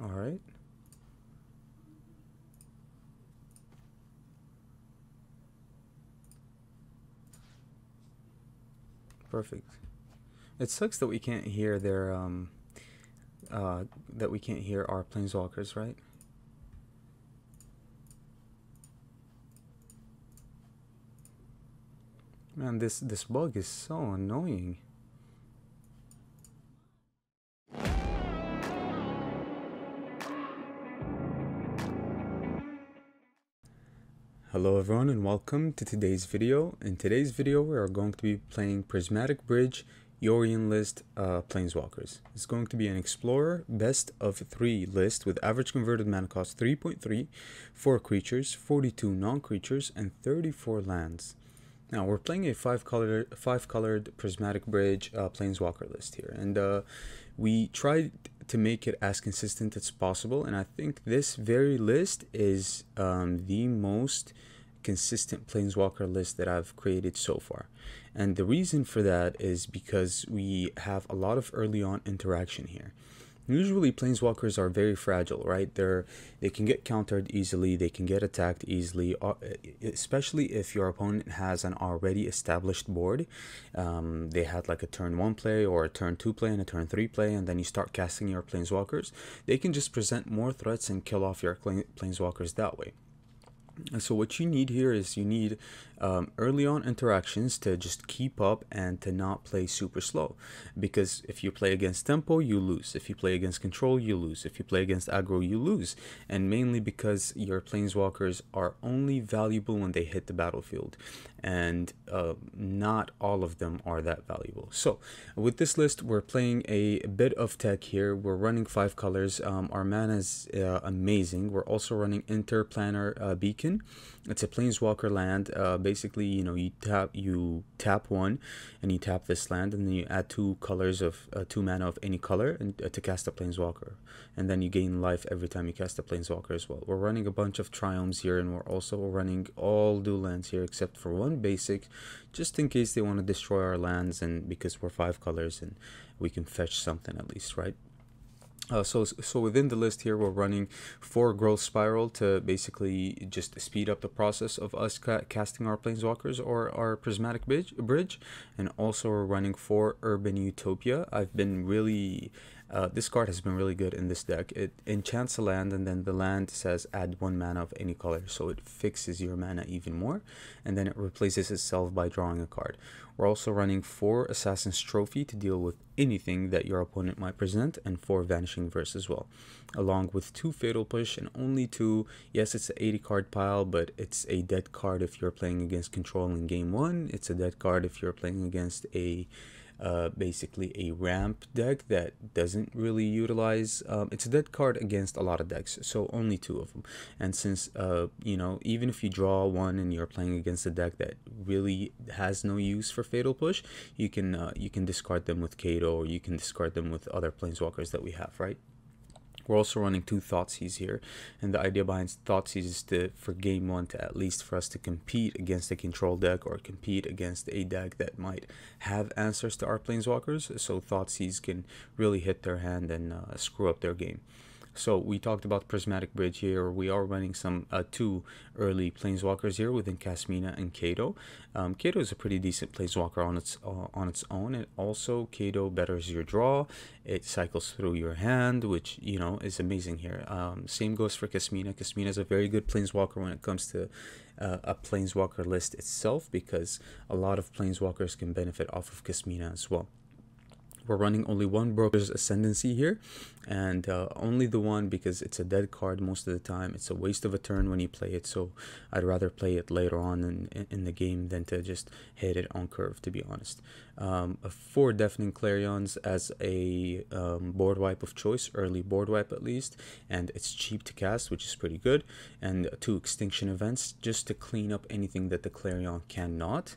All right. Perfect. It sucks that we can't hear their that we can't hear our planeswalkers, right? Man, this bug is so annoying. Hello everyone and welcome to today's video. In today's video we are going to be playing Prismatic Bridge Yorion list Planeswalkers. It's going to be an Explorer best of 3 list with average converted mana cost 3.3, 4 creatures, 42 non-creatures, and 34 lands. Now we're playing a five colored Prismatic Bridge Planeswalker list here, and we tried to make it as consistent as possible, and I think this very list is the most consistent Planeswalker list that I've created so far. And the reason for that is because we have a lot of early on interaction here. Usually planeswalkers are very fragile, right? They can get countered easily, they can get attacked easily, especially if your opponent has an already established board. They had like a turn 1 play or a turn 2 play and a turn 3 play, and then you start casting your planeswalkers. They can just present more threats and kill off your planeswalkers that way. And so what you need here is you need early on interactions to just keep up and to not play super slow, because if you play against tempo you lose, if you play against control you lose, if you play against aggro you lose, and mainly because your planeswalkers are only valuable when they hit the battlefield, and not all of them are that valuable. So with this list we're playing a bit of tech here. We're running 5 colors. Our mana is amazing. We're also running Interplanar Beacon. It's a planeswalker land. Basically, you know, you tap 1 and you tap this land, and then you add 2 colors of 2 mana of any color and to cast a planeswalker, and then you gain life every time you cast a planeswalker as well. We're running a bunch of triomes here, and we're also running all dual lands here except for 1 basic, just in case they want to destroy our lands, and because we're 5 colors and we can fetch something at least, right? So within the list here, we're running 4 Growth Spiral to basically just speed up the process of us casting our Planeswalkers or our Prismatic Bridge. And also we're running 4 Urban Utopia. I've been really... this card has been really good in this deck. It enchants a land, and then the land says add 1 mana of any color, so it fixes your mana even more, and then it replaces itself by drawing a card. We're also running 4 Assassin's Trophy to deal with anything that your opponent might present, and 4 Vanishing Verse as well, along with 2 Fatal Push and only 2. Yes, it's an 80 card pile, but it's a dead card if you're playing against control in game 1. It's a dead card if you're playing against a basically a ramp deck that doesn't really utilize it's a dead card against a lot of decks, so only 2 of them. And since you know, even if you draw 1 and you're playing against a deck that really has no use for Fatal Push, you can discard them with Kato, or you can discard them with other planeswalkers that we have, right? We're also running 2 Thoughtseize here, and the idea behind Thoughtseize is for game 1 to at least for us to compete against a control deck or compete against a deck that might have answers to our planeswalkers, so Thoughtseize can really hit their hand and screw up their game. So we talked about Prismatic Bridge here. We are running some 2 early planeswalkers here within Kasmina and Kato. Kato is a pretty decent planeswalker on its own, and also Kato betters your draw. It cycles through your hand, which, you know, is amazing here. Same goes for Kasmina. Kasmina is a very good planeswalker when it comes to a planeswalker list itself, because a lot of planeswalkers can benefit off of Kasmina as well. We're running only 1 Broker's Ascendancy here, and only the 1 because it's a dead card most of the time. It's a waste of a turn when you play it, so I'd rather play it later on in the game than to just hit it on curve, to be honest. 4 Deafening Clarions as a board wipe of choice, early board wipe at least, and it's cheap to cast, which is pretty good, and 2 Extinction Events just to clean up anything that the Clarion cannot.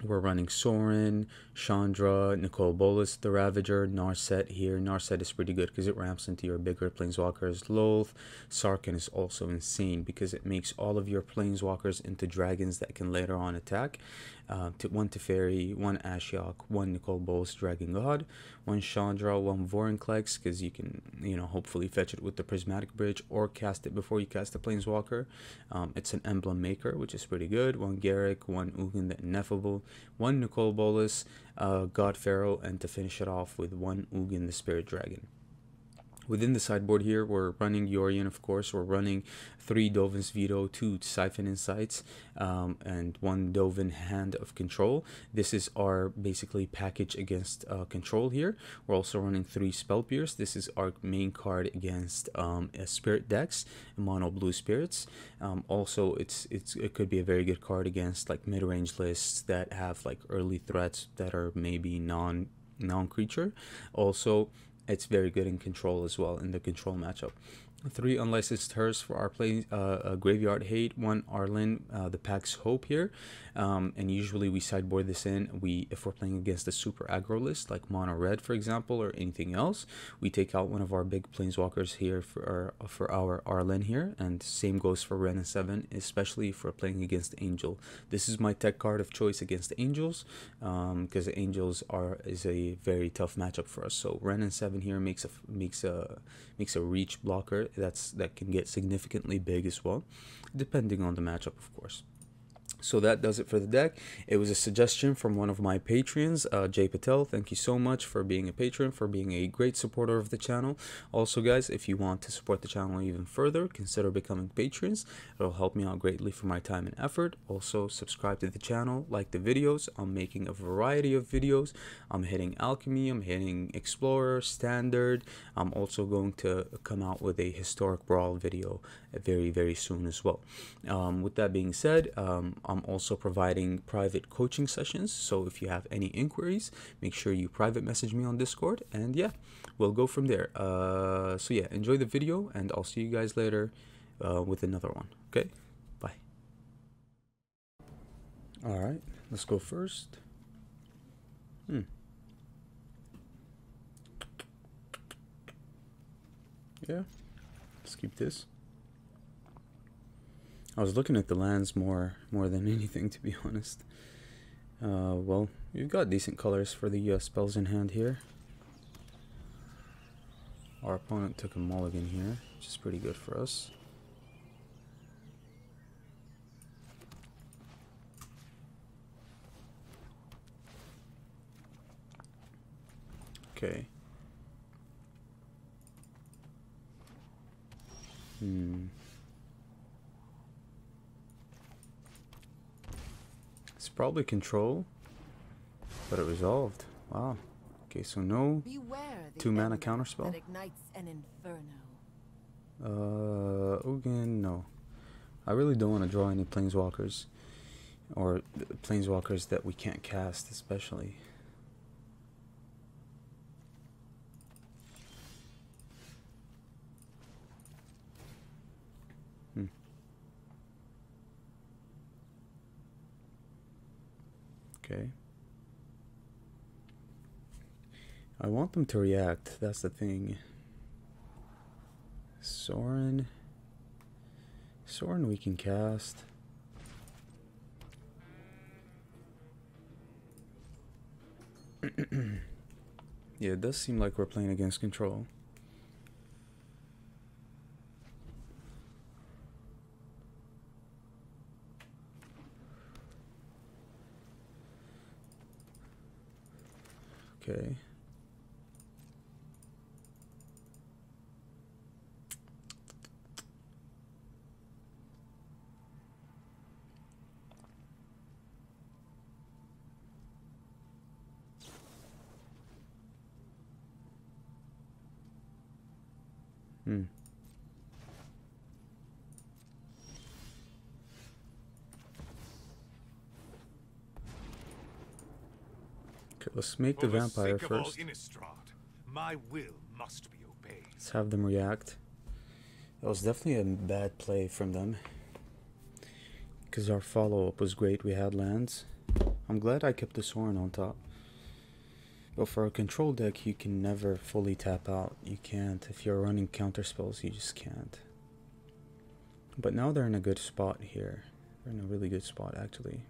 We're running Sorin, Chandra, Nicole Bolas, the Ravager, Narset here. Narset is pretty good because it ramps into your bigger planeswalkers. Loth, Sarkhan is also insane because it makes all of your planeswalkers into dragons that can later on attack. one Teferi, one Ashiok, one Nicol Bolas Dragon God, one Chandra, one Vorinclex, because you can, hopefully fetch it with the Prismatic Bridge or cast it before you cast the Planeswalker. It's an emblem maker, which is pretty good. One Garruk, one Ugin the Ineffable, one Nicol Bolas, God Pharaoh, and to finish it off with one Ugin the Spirit Dragon. Within the sideboard here, we're running Yorion, of course. We're running 3 Dovin's Veto, 2 Siphon Insights, and 1 Dovin Hand of Control. This is our basically package against control here. We're also running 3 Spell Pierce. This is our main card against Spirit decks, mono blue spirits. Also, it could be a very good card against like mid-range lists that have like early threats that are maybe non-creature. Also, it's very good in control as well, in the control matchup. 3 Unlicensed Hearse for our Graveyard Hate, 1 Arlen, the Pack's Hope here. And usually we sideboard this in. If we're playing against a super aggro list, like Mono Red, for example, or anything else, we take out one of our big Planeswalkers here for our Arlen here. And same goes for Ren and 7, especially if we're playing against Angel. This is my tech card of choice against Angels, because Angels is a very tough matchup for us. So Ren and 7 here makes a reach blocker that can get significantly big as well, depending on the matchup, of course. So that does it for the deck. It was a suggestion from one of my patrons, Jay Patel. Thank you so much for being a patron, for being a great supporter of the channel. Also, guys, if you want to support the channel even further, consider becoming patrons. It'll help me out greatly for my time and effort. Also, subscribe to the channel, like the videos. I'm making a variety of videos. I'm hitting Alchemy, I'm hitting Explorer, Standard. I'm also going to come out with a Historic Brawl video very, very soon as well. With that being said, I'm also providing private coaching sessions, so if you have any inquiries, make sure you private message me on Discord, and yeah, we'll go from there. So yeah, enjoy the video, and I'll see you guys later with another one. Okay, bye. All right, let's go first. Yeah, let's keep this. I was looking at the lands more than anything, to be honest. Well, we've got decent colors for the spells in hand here. Our opponent took a mulligan here, which is pretty good for us. Okay. It's probably control, but it resolved. Wow. Okay, so no 2-mana counterspell. Ugin, no. I really don't want to draw any Planeswalkers, or Planeswalkers that we can't cast, especially. Okay. I want them to react, that's the thing. Sorin we can cast. Yeah, it does seem like we're playing against control. Okay. Okay, let's make the vampire first. My will must be obeyed. Let's have them react. That was definitely a bad play from them, because our follow-up was great. We had lands. I'm glad I kept the Sorin on top. But for a control deck, you can never fully tap out. You can't. If you're running counter spells, you just can't. But now they're in a good spot here. They're in a really good spot, actually.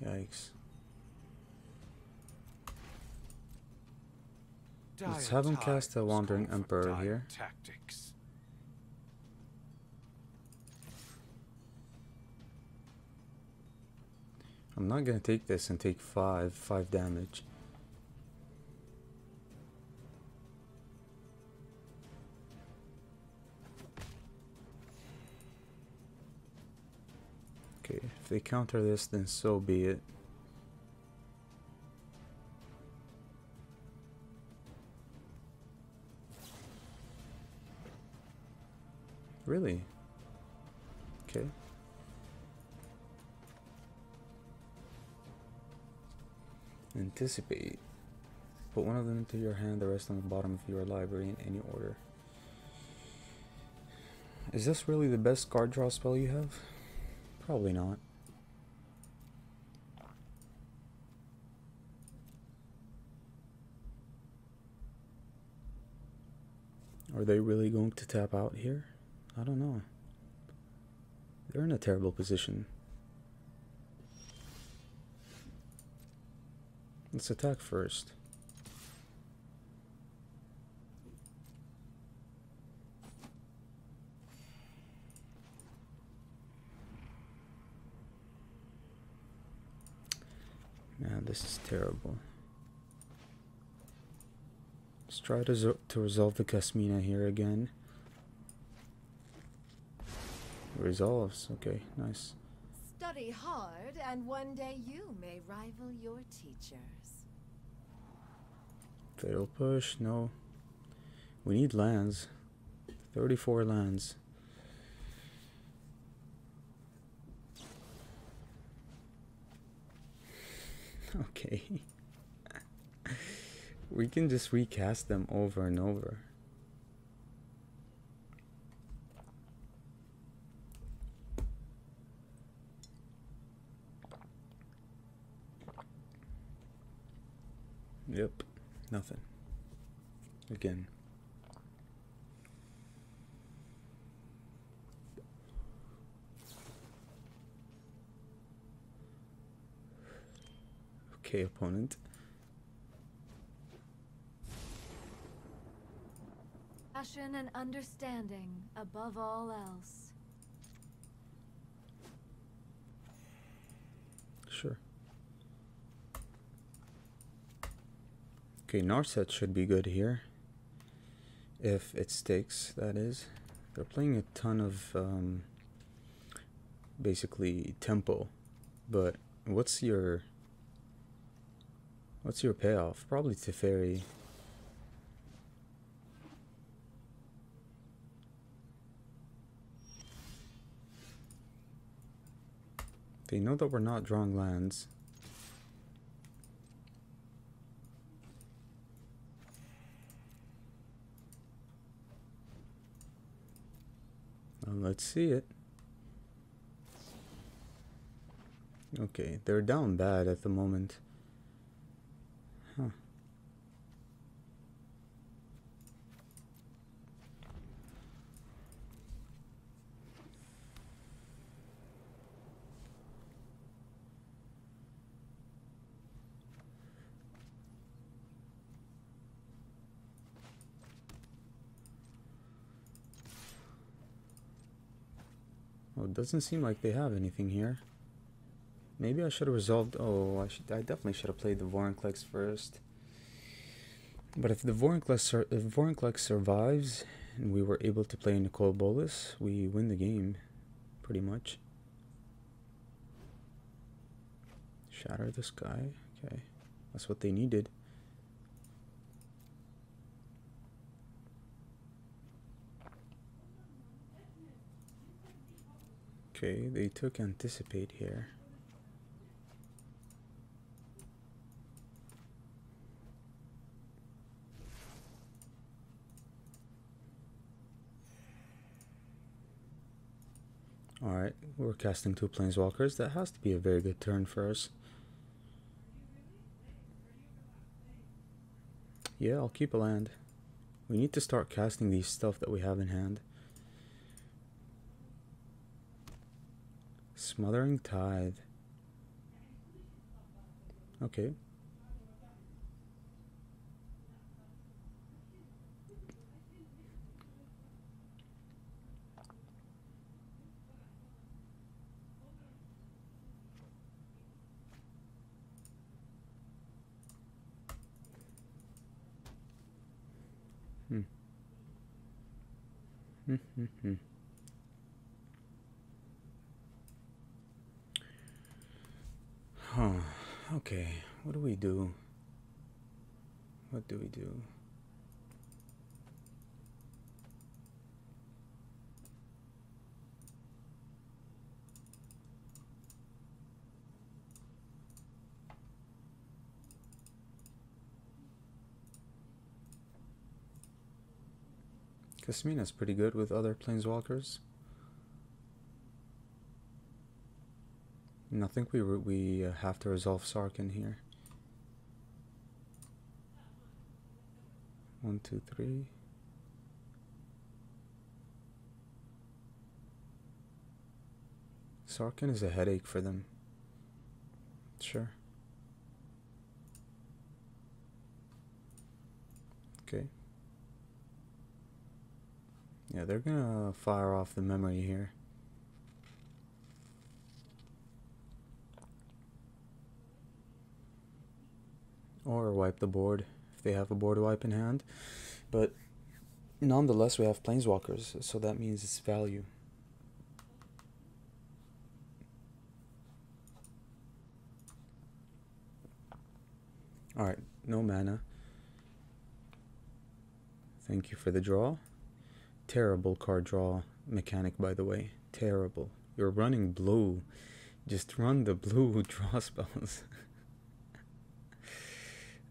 Yikes. Let's have him cast a Wandering Emperor here. Tactics. I'm not gonna take this and take 5 damage. Okay, if they counter this, then so be it. Really? Okay. Anticipate. Put one of them into your hand, the rest on the bottom of your library in any order. Is this really the best card draw spell you have? Probably not. Are they really going to tap out here? I don't know. They're in a terrible position. Let's attack first. Man, this is terrible. Let's try to resolve the Kasmina here again. Resolves. Okay, nice. Study hard, and one day you may rival your teachers. Fatal push. No. We need lands. 34 lands. Okay. We can just recast them over and over. Yep, nothing. Again. Okay, opponent. Passion and understanding above all else. Sure. Okay, Narset should be good here. If it sticks, that is. They're playing a ton of basically tempo. But what's your payoff? Probably Teferi. They know that we're not drawing lands. Let's see it. Okay, they're down bad at the moment. Huh. Well, it doesn't seem like they have anything here. Maybe I should have resolved. Oh, I definitely should have played the Vorinclex first. But if the Vorinclex survives and we were able to play Nicole Bolas, we win the game, pretty much. Shatter the Sky. Okay, that's what they needed. Okay, they took Anticipate here. Alright, we're casting 2 Planeswalkers. That has to be a very good turn for us. Yeah, I'll keep a land. We need to start casting these stuff that we have in hand. Smothering Tithe. Okay. Hmm. Hmm. Huh. Okay. What do we do? What do we do? Because Menace pretty good with other Planeswalkers. And I think we have to resolve Sarkhan here. 1, 2, 3. Sarkhan is a headache for them. Sure. Okay. Yeah, they're gonna fire off the memory here. Or wipe the board if they have a board wipe in hand. But nonetheless, we have Planeswalkers, so that means it's value. Alright, no mana. Thank you for the draw. Terrible card draw mechanic, by the way. Terrible. You're running blue. Just run the blue draw spells.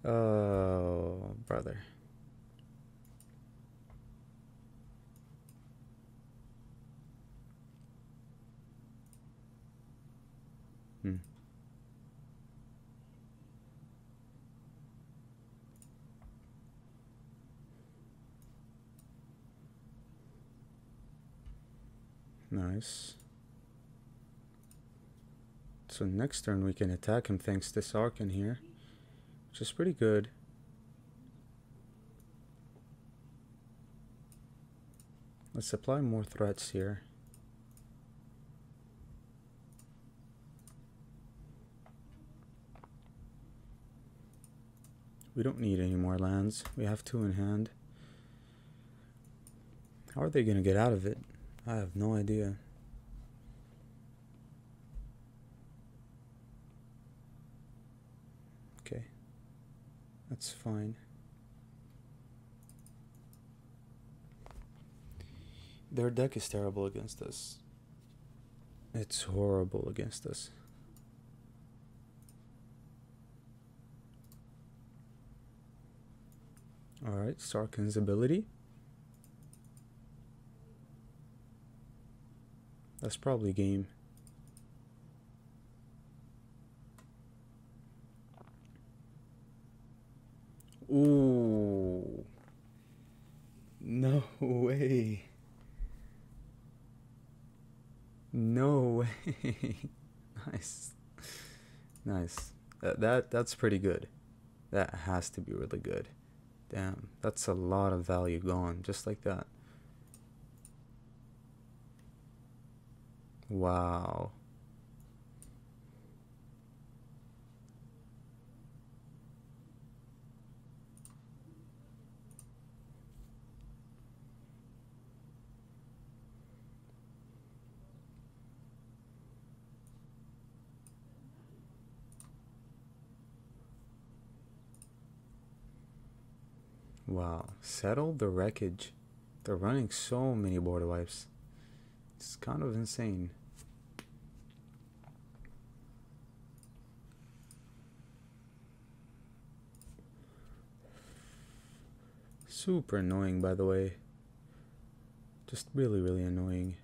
Oh, brother. Nice. So next turn we can attack him thanks to Sarkhan here, which is pretty good. Let's apply more threats here. We don't need any more lands. We have 2 in hand. How are they going to get out of it? I have no idea. Okay. That's fine. Their deck is terrible against us. It's horrible against us. Alright, Sarkhan's ability. That's probably game. Ooh. No way. No way. Nice. Nice. That's pretty good. That has to be really good. Damn, that's a lot of value gone, just like that. Wow. Wow. Settle the wreckage. They're running so many board wipes. It's kind of insane. Super annoying, by the way. Just really, really annoying.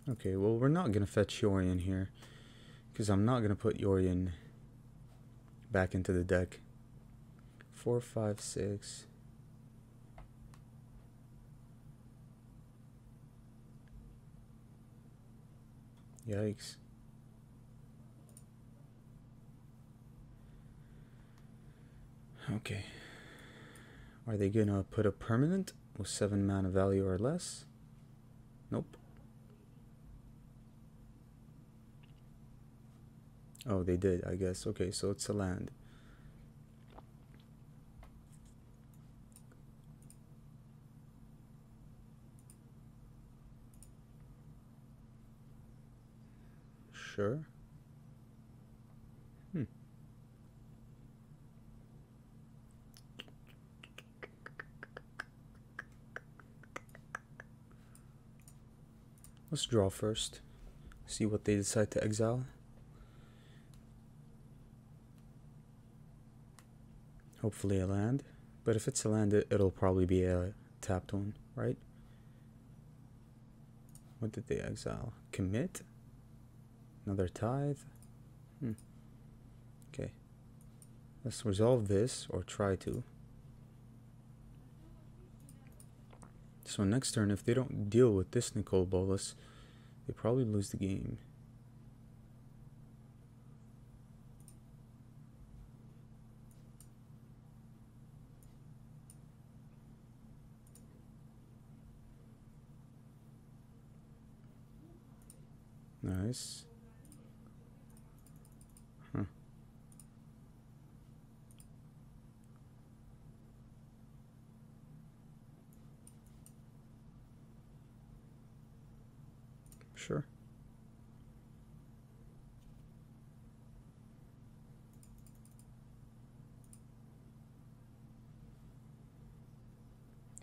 Okay, well, we're not gonna fetch Yorion here, because I'm not gonna put Yorion back into the deck. 4, 5, 6. Yikes. Okay. Are they gonna put a permanent with 7 mana value or less? Nope. Oh, they did, I guess. Okay, so it's a land. Sure. Let's draw first. See what they decide to exile. Hopefully a land. But if it's a land, it'll probably be a tapped one, right? What did they exile? Commit? Another tithe? Okay. Let's resolve this, or try to. So next turn, if they don't deal with this Nicol Bolas, they probably lose the game. Nice. Huh. Sure.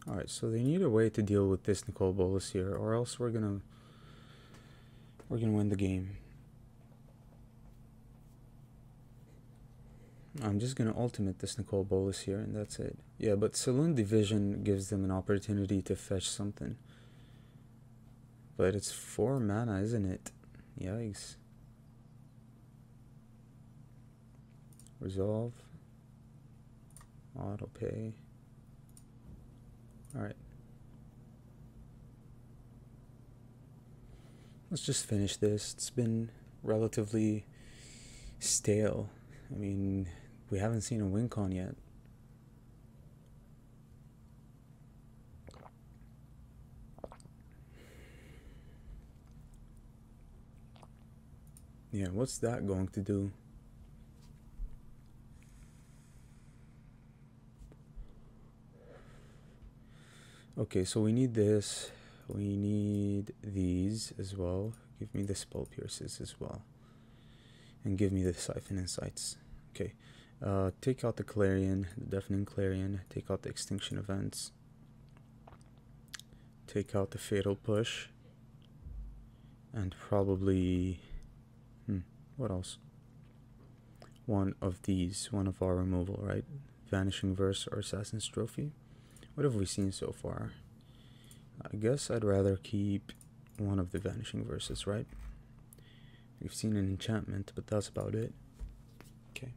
Alright, so they need a way to deal with this Nicol Bolas here, or else we're gonna win the game. I'm just gonna ultimate this Nicol Bolas here, and that's it. Yeah, but Saloon Division gives them an opportunity to fetch something. But it's 4 mana, isn't it? Yikes. Resolve. Auto pay. Alright. Let's just finish this. It's been relatively stale. I mean, we haven't seen a win con yet. Yeah, what's that going to do? Okay, so we need this. We need these as well. Give me the Spell Pierces as well. And give me the Siphon Insights. Okay. Take out the Clarion, the Deafening Clarion. Take out the Extinction Events. Take out the Fatal Push. And probably... what else? One of these. One of our removal, right? Vanishing Verse or Assassin's Trophy. What have we seen so far? I guess I'd rather keep one of the Vanishing Verses, right? We've seen an enchantment, but that's about it. Okay.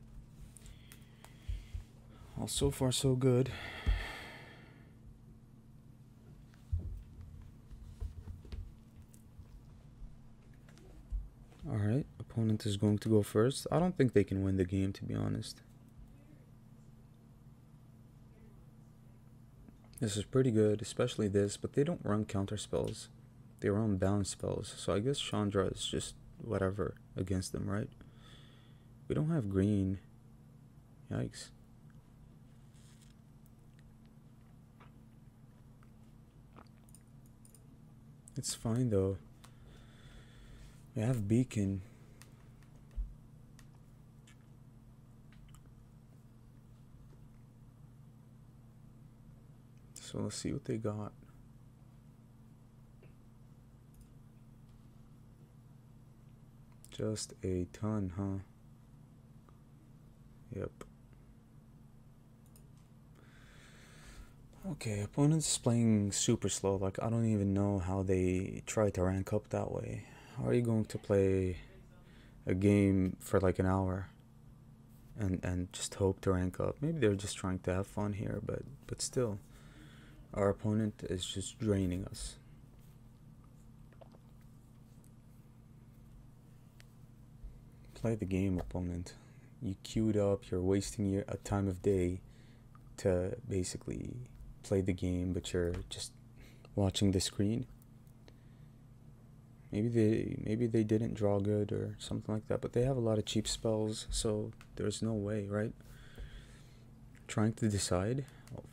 Well, so far so good. Alright, opponent is going to go first. I don't think they can win the game, to be honest. This is pretty good, especially this, but they don't run counter spells. They run bounce spells, so I guess Chandra is just whatever against them, right? We don't have green. Yikes. It's fine though. We have Beacon. So let's see what they got. Just a ton, huh? Yep. Okay, opponent's playing super slow. Like, I don't even know how they try to rank up that way. How are you going to play a game for like an hour and just hope to rank up? Maybe they're just trying to have fun here, but still, our opponent is just draining us. Play the game, opponent. You queued up, you're wasting your a time of day to basically play the game, but you're just watching the screen. Maybe they didn't draw good or something like that, but they have a lot of cheap spells, so there's no way, right? Trying to decide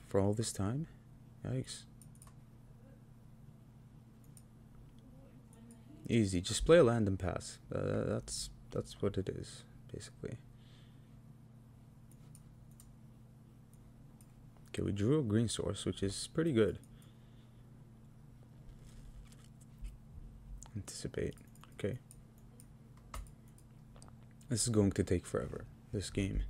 for all this time? Yikes. Easy, just play a land and pass. That's what it is, basically. Okay, we drew a green source, which is pretty good. Anticipate. Okay. This is going to take forever, this game.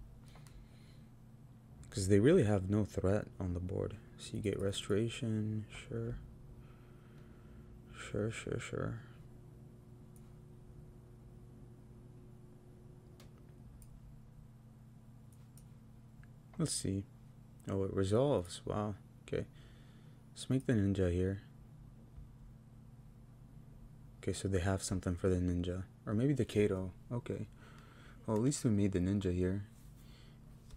Because they really have no threat on the board. So you get restoration, sure. Sure. Let's see. Oh, it resolves. Wow. Okay. Let's make the ninja here. Okay, so they have something for the ninja. Or maybe the Kato. Okay. Well, at least we made the ninja here.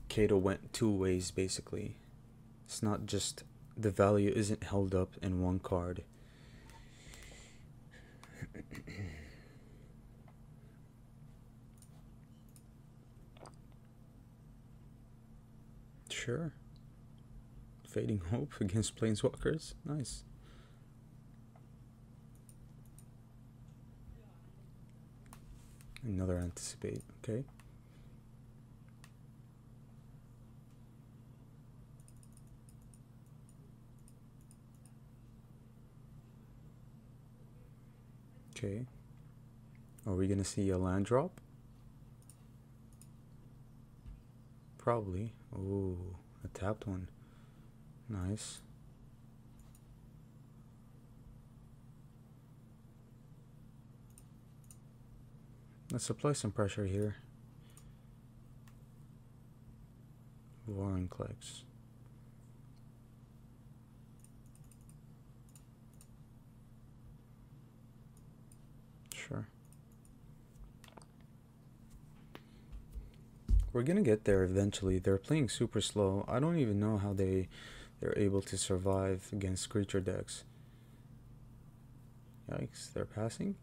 Kato went two ways, basically. It's not just... the value isn't held up in one card. Sure. Fading Hope against Planeswalkers. Nice. Another Anticipate. Okay. Okay. Are we gonna see a land drop? Probably. Ooh, a tapped one. Nice. Let's apply some pressure here. Vorinclex. Sure. We're gonna get there eventually. They're playing super slow. I don't even know how they're able to survive against creature decks. Yikes, they're passing?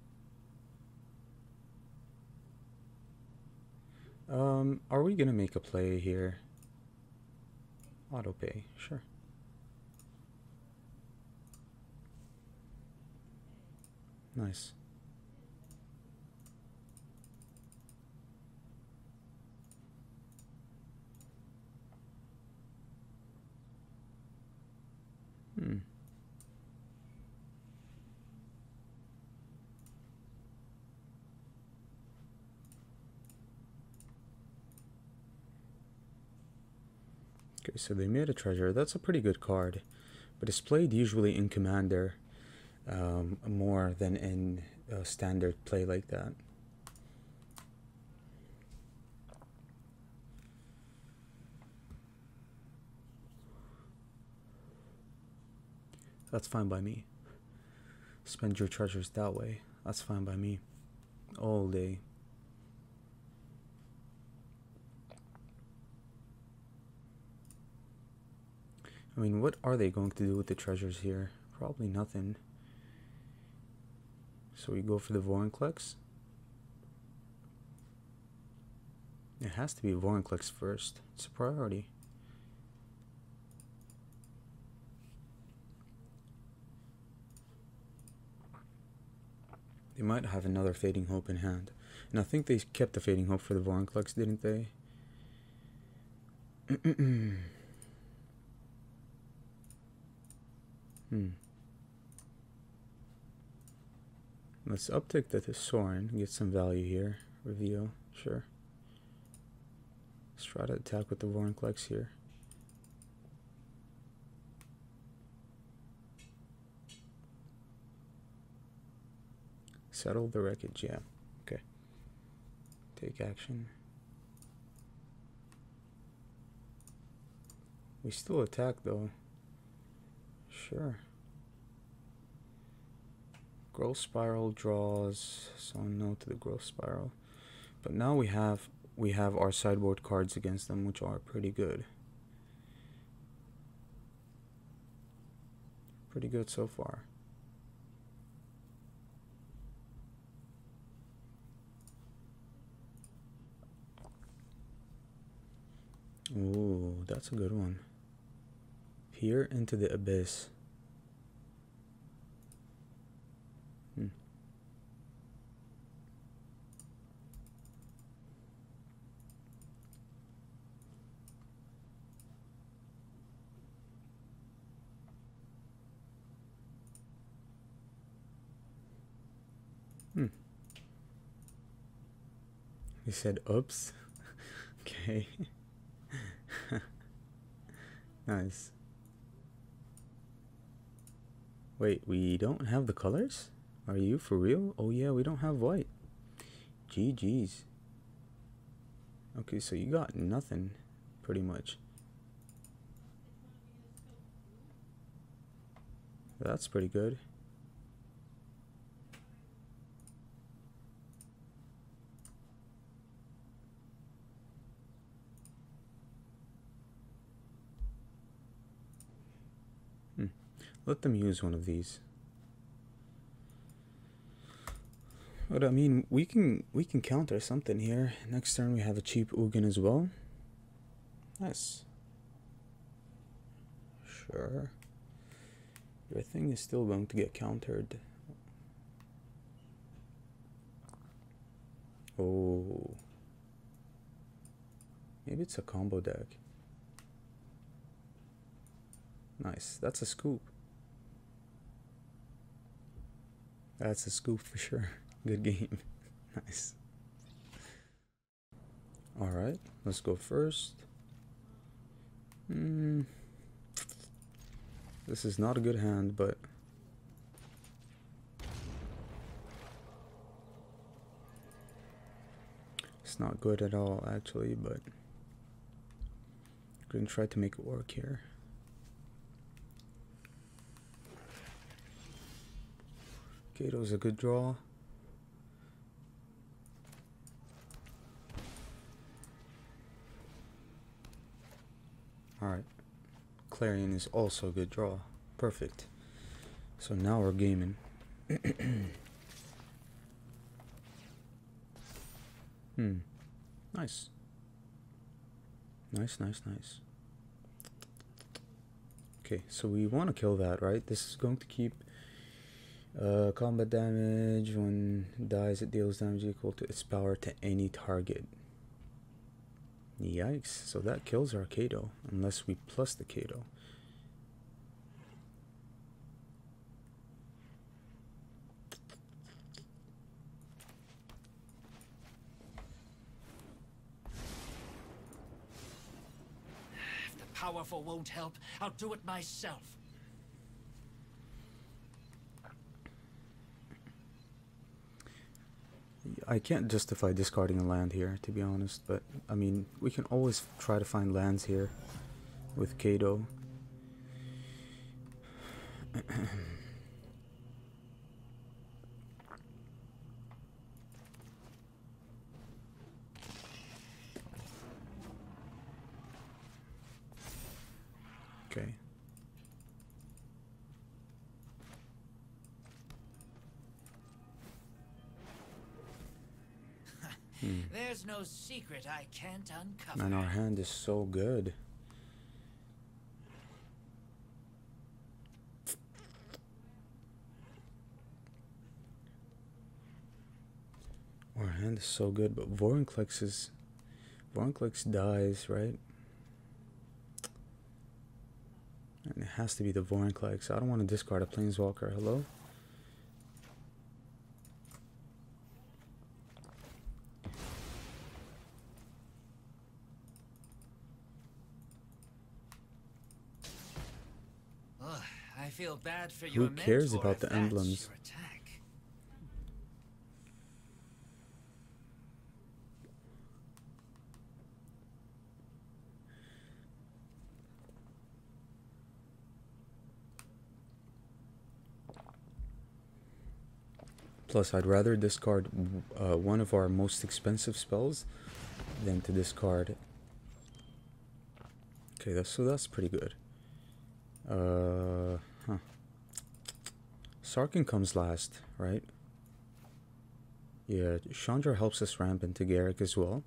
Are we gonna make a play here? Auto pay, sure. Nice. Okay, so they made a treasure. That's a pretty good card, but it's played usually in Commander more than in standard play like that. That's fine by me. Spend your treasures that way. That's fine by me. All day. I mean, what are they going to do with the treasures here? Probably nothing. So we go for the Vorinclex. It has to be Vorinclex first. It's a priority. They might have another Fading Hope in hand. And I think they kept the Fading Hope for the Vorinclex, didn't they? Let's uptick the Sorin, get some value here. Reveal, sure. Let's try to attack with the Vorinclex here. Settle the wreckage, yeah. Okay. Take action. We still attack though. Sure. Growth spiral draws, so no to the growth spiral. But now we have our sideboard cards against them, which are pretty good. Pretty good so far. Ooh, that's a good one. Peer into the abyss. He said, oops. Okay. Nice. Wait, we don't have the colors? Are you for real? Oh yeah, we don't have white. GG's. Okay, so you got nothing, pretty much. That's pretty good. Let them use one of these. But I mean, we can counter something here. Next turn we have a cheap Ugin as well. Nice. Sure. Your thing is still going to get countered. Oh. Maybe it's a combo deck. Nice. That's a scoop. That's a scoop for sure. Good game. Nice. Alright, let's go first. This is not a good hand, but it's not good at all actually, but I'm gonna try to make it work here. Kato's a good draw. Alright. Clarion is also a good draw. Perfect. So now we're gaming. Nice. Nice, nice, nice. Okay, so we want to kill that, right? This is going to keep combat damage. When it dies, it deals damage equal to its power to any target. Yikes. So that kills our Kato, unless we plus the Kato. If the powerful won't help, I'll do it myself. I can't justify discarding a land here, to be honest, but I mean, we can always try to find lands here with Kato. Okay. There's no secret I can't uncover. Man, our hand is so good. Our hand is so good, but Vorinclex dies, right? And it has to be the Vorinclex. I don't want to discard a Planeswalker. Hello? I feel bad for Who your cares mentor about if the that's emblems? your attack. Plus, I'd rather discard one of our most expensive spells than to discard. Okay, that's pretty good. Sarkhan comes last, right? Yeah, Chandra helps us ramp into Garruk as well.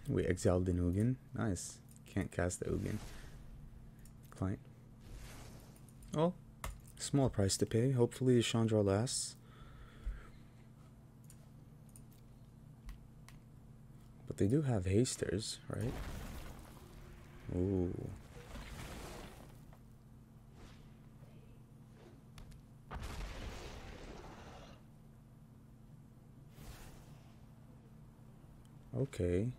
We exiled the Ugin. Nice. Can't cast the Ugin. Client. Oh, small price to pay. Hopefully the Chandra lasts. But they do have hasters, right? Ooh. Okay.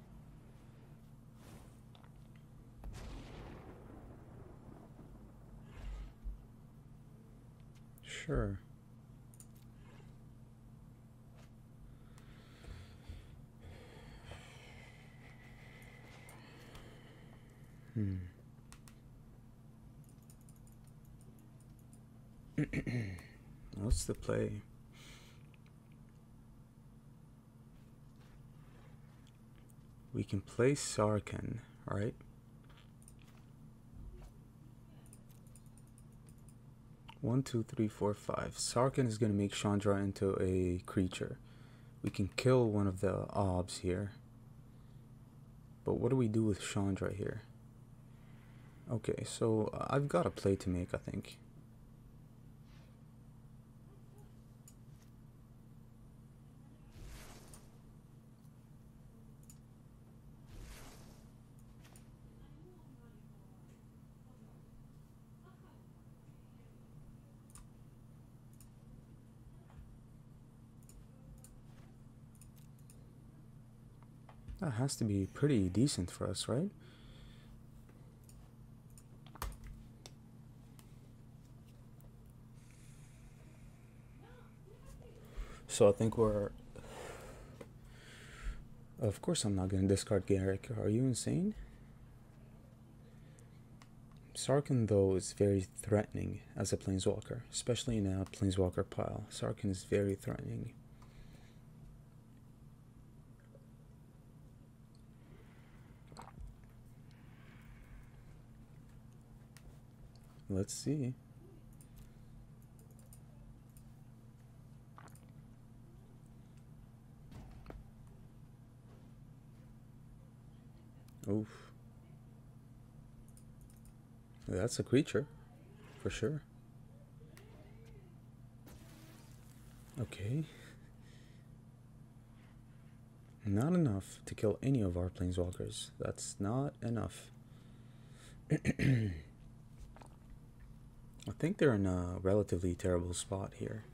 Sure. What's the play? We can play Sarkhan, right? One, two, three, four, five. Sarkhan is going to make Chandra into a creature. We can kill one of the obs here. But what do we do with Chandra here? Okay, so I've got a play to make, I think. That has to be pretty decent for us, right? So I think we're... Of course I'm not going to discard Garruk. Are you insane? Sarkhan, though, is very threatening as a Planeswalker, especially in a Planeswalker pile. Sarkhan is very threatening. Let's see. Oof. That's a creature, for sure. Okay. Not enough to kill any of our Planeswalkers. That's not enough. I think they're in a relatively terrible spot here.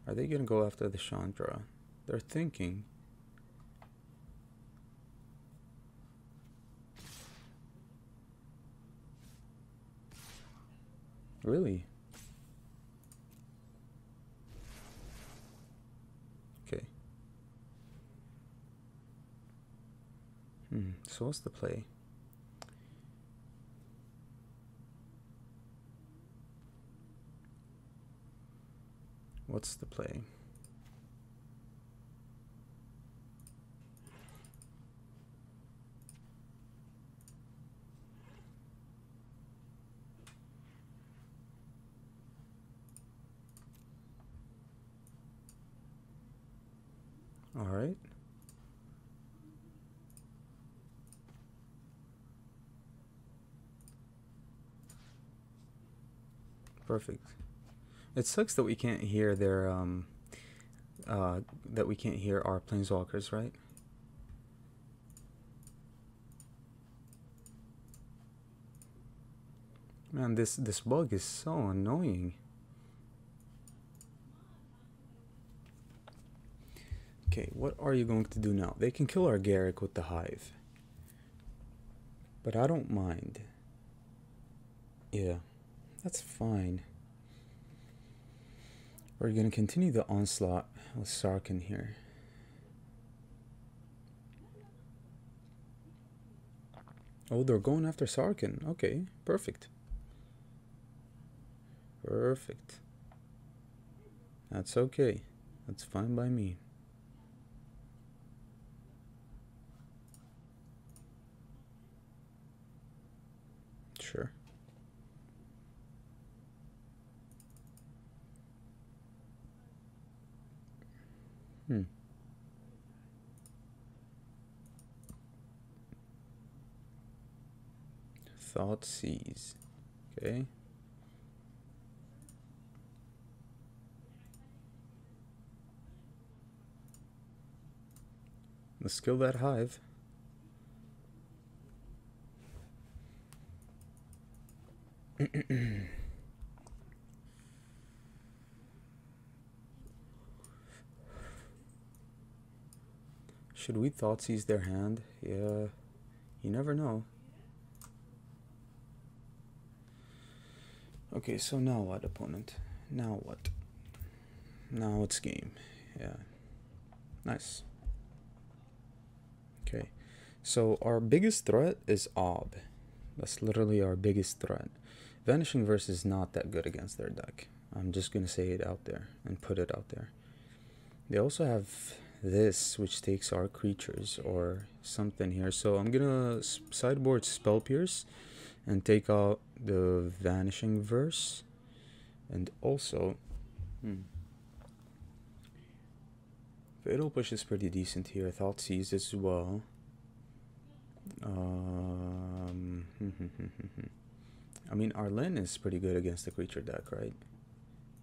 Are they going to go after the Chandra? They're thinking. Really? Okay. So what's the play? What's the play? All right. Perfect. It sucks that we can't hear their that we can't hear our Planeswalkers, right? Man, this bug is so annoying. Okay, what are you going to do now? They can kill our Garruk with the Hive. But I don't mind. Yeah, that's fine. We're going to continue the onslaught with Sarkhan here. Oh, they're going after Sarkin. Okay, perfect. Perfect. That's okay. That's fine by me. Sure. Thought seize. Okay. Let's kill that hive. Should we thought seize their hand? Yeah. You never know. Okay, so now what, opponent? Now what? Now it's game. Yeah. Nice. Okay. So our biggest threat is Ob. That's literally our biggest threat. Vanishing Verse is not that good against their deck. I'm just gonna say it out there and put it out there. They also have this, which takes our creatures or something here. So I'm gonna sideboard Spell Pierce and take out the Vanishing Verse. And also, Fatal Push is pretty decent here. Thought Seize as well. I mean, Arlen is pretty good against the creature deck, right?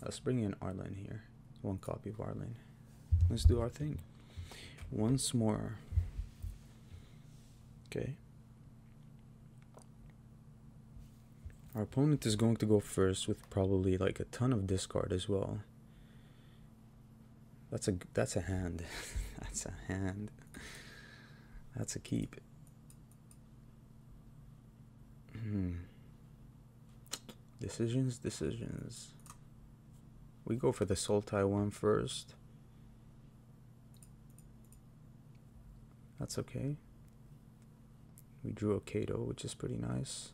Let's bring in Arlen here. One copy of Arlen. Let's do our thing. Once more. Okay. Our opponent is going to go first with probably like a ton of discard as well. That's a hand. That's a hand. That's a keep. Decisions. We go for the Sultai one first. That's okay. We drew a Kato, which is pretty nice.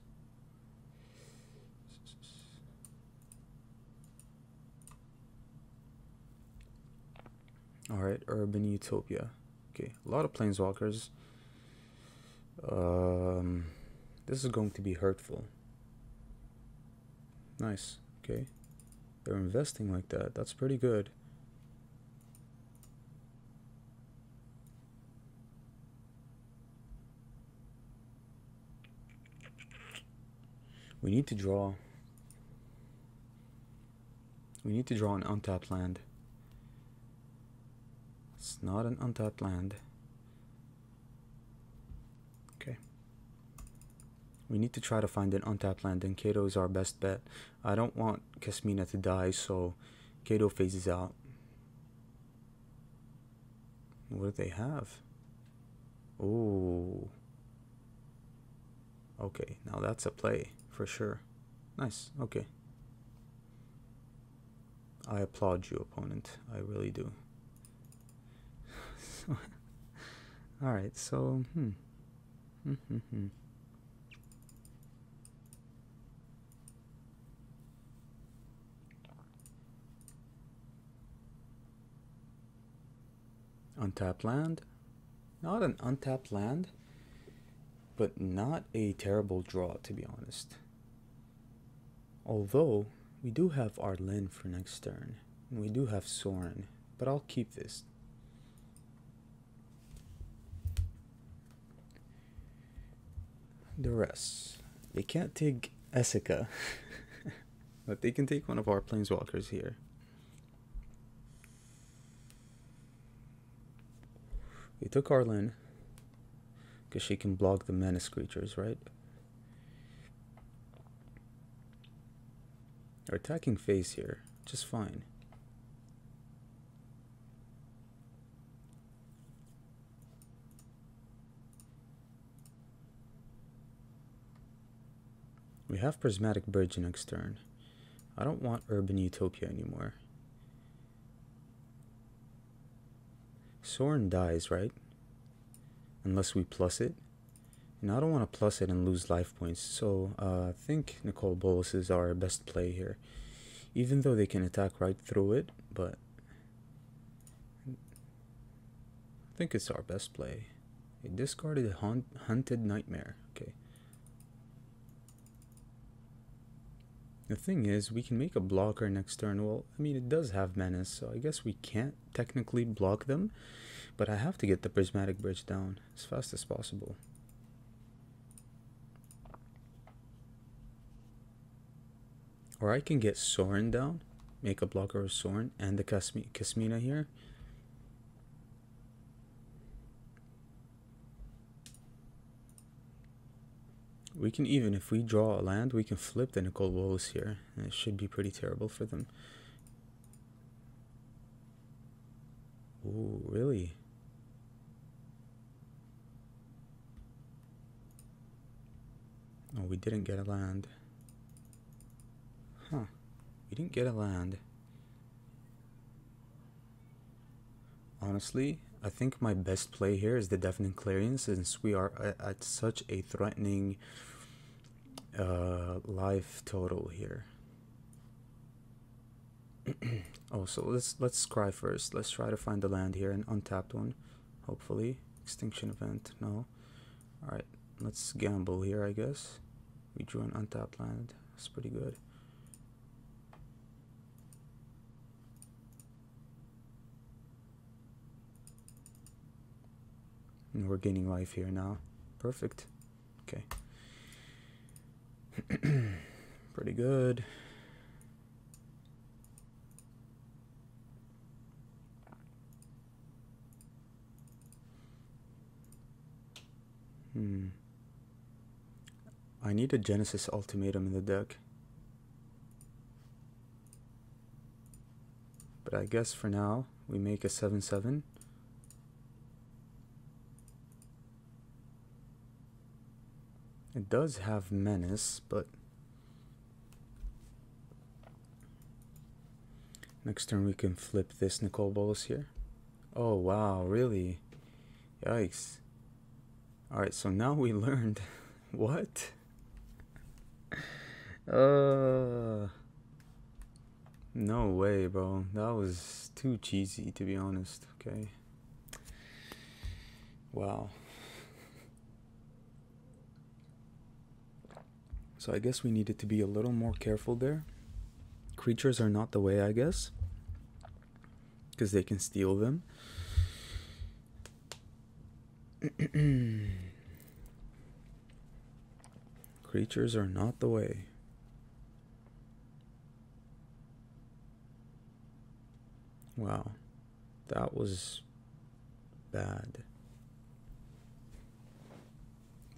Alright, Urban Utopia. Okay, a lot of Planeswalkers. This is going to be hurtful. Nice, okay. They're investing like that. That's pretty good. We need to draw. We need to draw an untapped land. It's not an untapped land. Okay. We need to try to find an untapped land, and Kato is our best bet. I don't want Kasmina to die, so Kato phases out. What do they have? Oh. Okay, now that's a play for sure. Nice, okay. I applaud you, opponent. I really do. Alright, so, Untapped land. Not an untapped land, but not a terrible draw, to be honest. Although, we do have Arlen for next turn. And we do have Sorin, but I'll keep this. The rest. They can't take Essica, but they can take one of our Planeswalkers here. We took Arlen, because she can block the Menace creatures, right? They're attacking face here, just fine. We have Prismatic Bridge next turn. I don't want Urban Utopia anymore. Sorin dies, right? Unless we plus it. And I don't want to plus it and lose life points, so I think Nicol Bolas is our best play here. Even though they can attack right through it, but I think it's our best play. A discarded Hunted Nightmare. Okay. The thing is, we can make a blocker next turn. Well, I mean, it does have Menace, so I guess we can't technically block them. But I have to get the Prismatic Bridge down as fast as possible. Or I can get Sorin down, make a blocker of Sorin, and the Kasmina here. We can even, if we draw a land, we can flip the Nicol Bolas here, and it should be pretty terrible for them. Ooh, really? Oh, we didn't get a land. Huh. We didn't get a land. Honestly, I think my best play here is the Deafening Clarion, since we are at such a threatening life total here. Oh, so let's scry first. Let's try to find the land here, an untapped one, hopefully. Extinction event, no. Alright, let's gamble here, I guess. We drew an untapped land. That's pretty good. And we're gaining life here now. Perfect. Okay. Pretty good. I need a Genesis Ultimatum in the deck. But I guess for now, we make a 7/7. It does have Menace, but next turn we can flip this Nicol Bolas here. Oh wow, really? Yikes. Alright, so now we learned what? No way, bro. That was too cheesy, to be honest. Okay. Wow. So I guess we needed to be a little more careful there. Creatures are not the way, I guess, because they can steal them. Creatures are not the way. Wow, that was bad.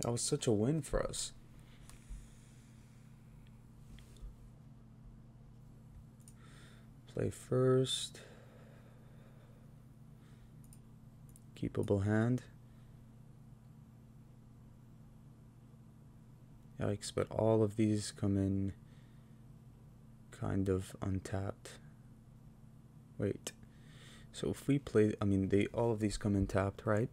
That was such a win for us. Play first. Keepable hand. Yikes, but all of these come in kind of untapped. Wait. So if we play, I mean, all of these come in tapped, right?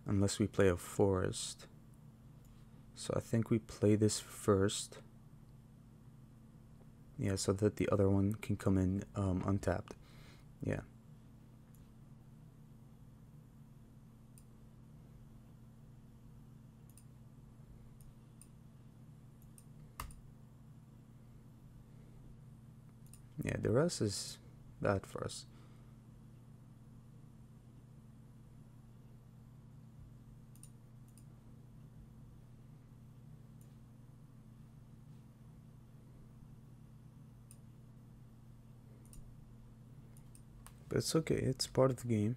Unless we play a forest. So I think we play this first. Yeah, so that the other one can come in untapped. Yeah. Yeah, the rest is bad for us. But it's okay, it's part of the game.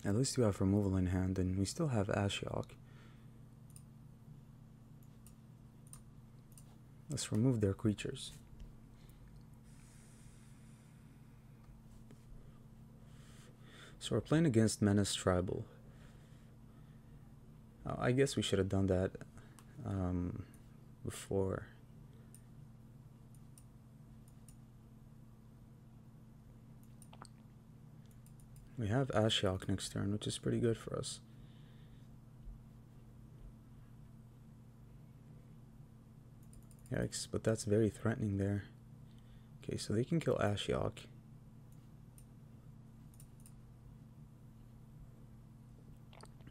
At least you have removal in hand, and we still have Ashiok. Let's remove their creatures. So we're playing against Menace Tribal. I guess we should have done that before. We have Ashiok next turn, which is pretty good for us. Yikes, but that's very threatening there. Okay, so they can kill Ashiok.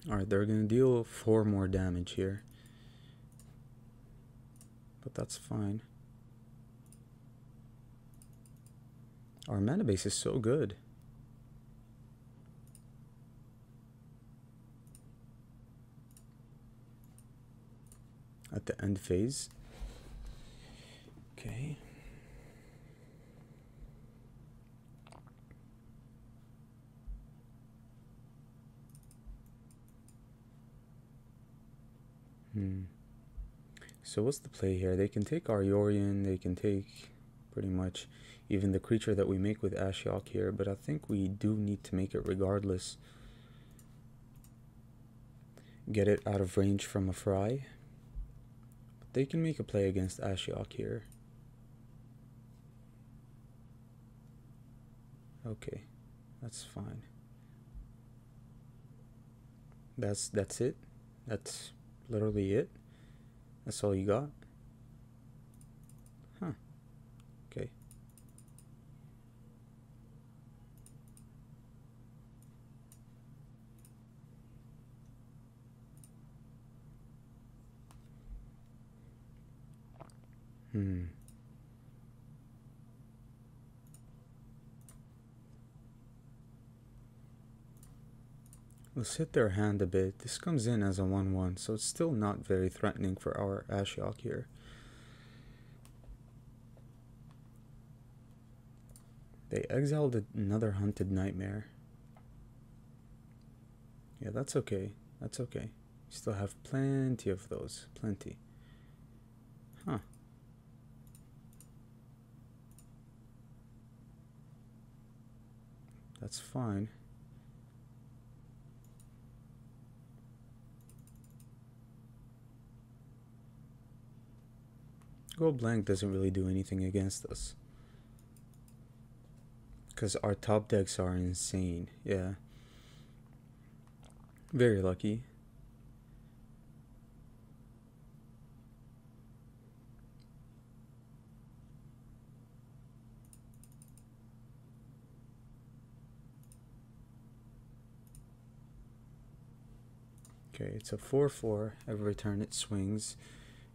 Alright, they're going to deal 4 more damage here. But that's fine. Our mana base is so good. At the end phase. Okay. So what's the play here? They can take Azorious, they can take pretty much even the creature that we make with Ashiok here, but I think we do need to make it regardless. Get it out of range from a fry. But they can make a play against Ashiok here. Okay, that's fine. That's it. That's literally it. That's all you got? Huh. Okay. Let's hit their hand a bit. This comes in as a 1/1, so it's still not very threatening for our Ashiok here. They exiled another Hunted Nightmare. Yeah, that's okay. That's okay. We still have plenty of those. Plenty. Huh. That's fine. Go blank doesn't really do anything against us. Because our top decks are insane. Yeah. Very lucky. Okay, it's a 4/4. Every turn it swings.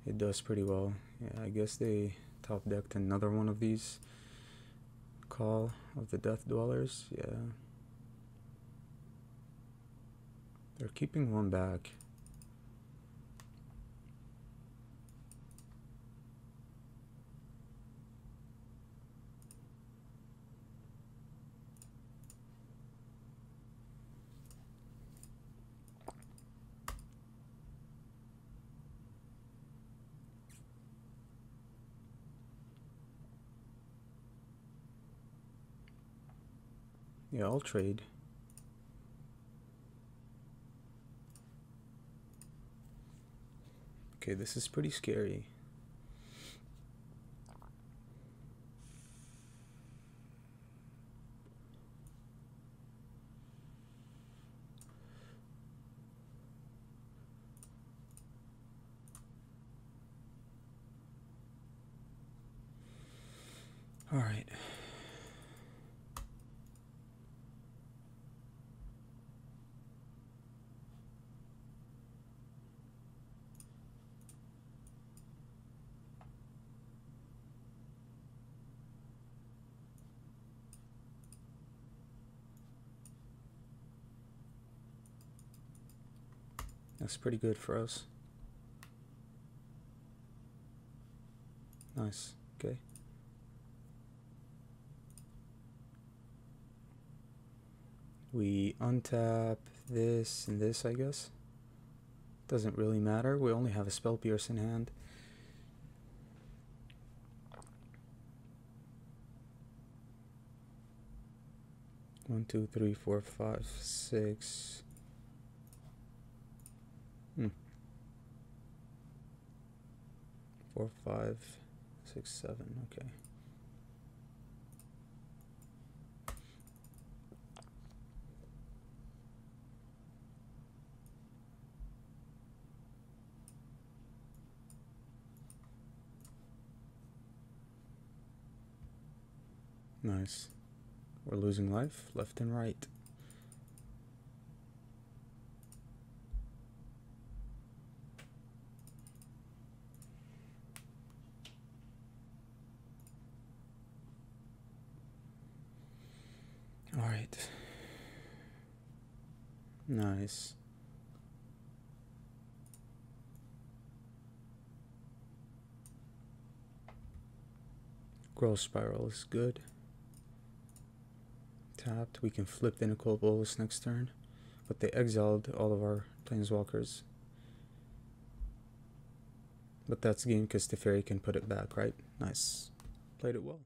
It does pretty well. Yeah, I guess they top decked another one of these. Call of the Death Dwellers. Yeah. They're keeping one back. Yeah, I'll trade. Okay, this is pretty scary. All right. That's pretty good for us. Nice. Okay. We untap this and this, I guess. Doesn't really matter. We only have a Spell Pierce in hand. One, two, three, four, five, six. 4, 5, 6, 7. Okay. Nice. We're losing life left and right. All right. Nice. Growth Spiral is good. Tapped. We can flip the Nicol Bolas next turn, but they exiled all of our Planeswalkers. But that's game because Teferi can put it back, right? Nice. Played it well.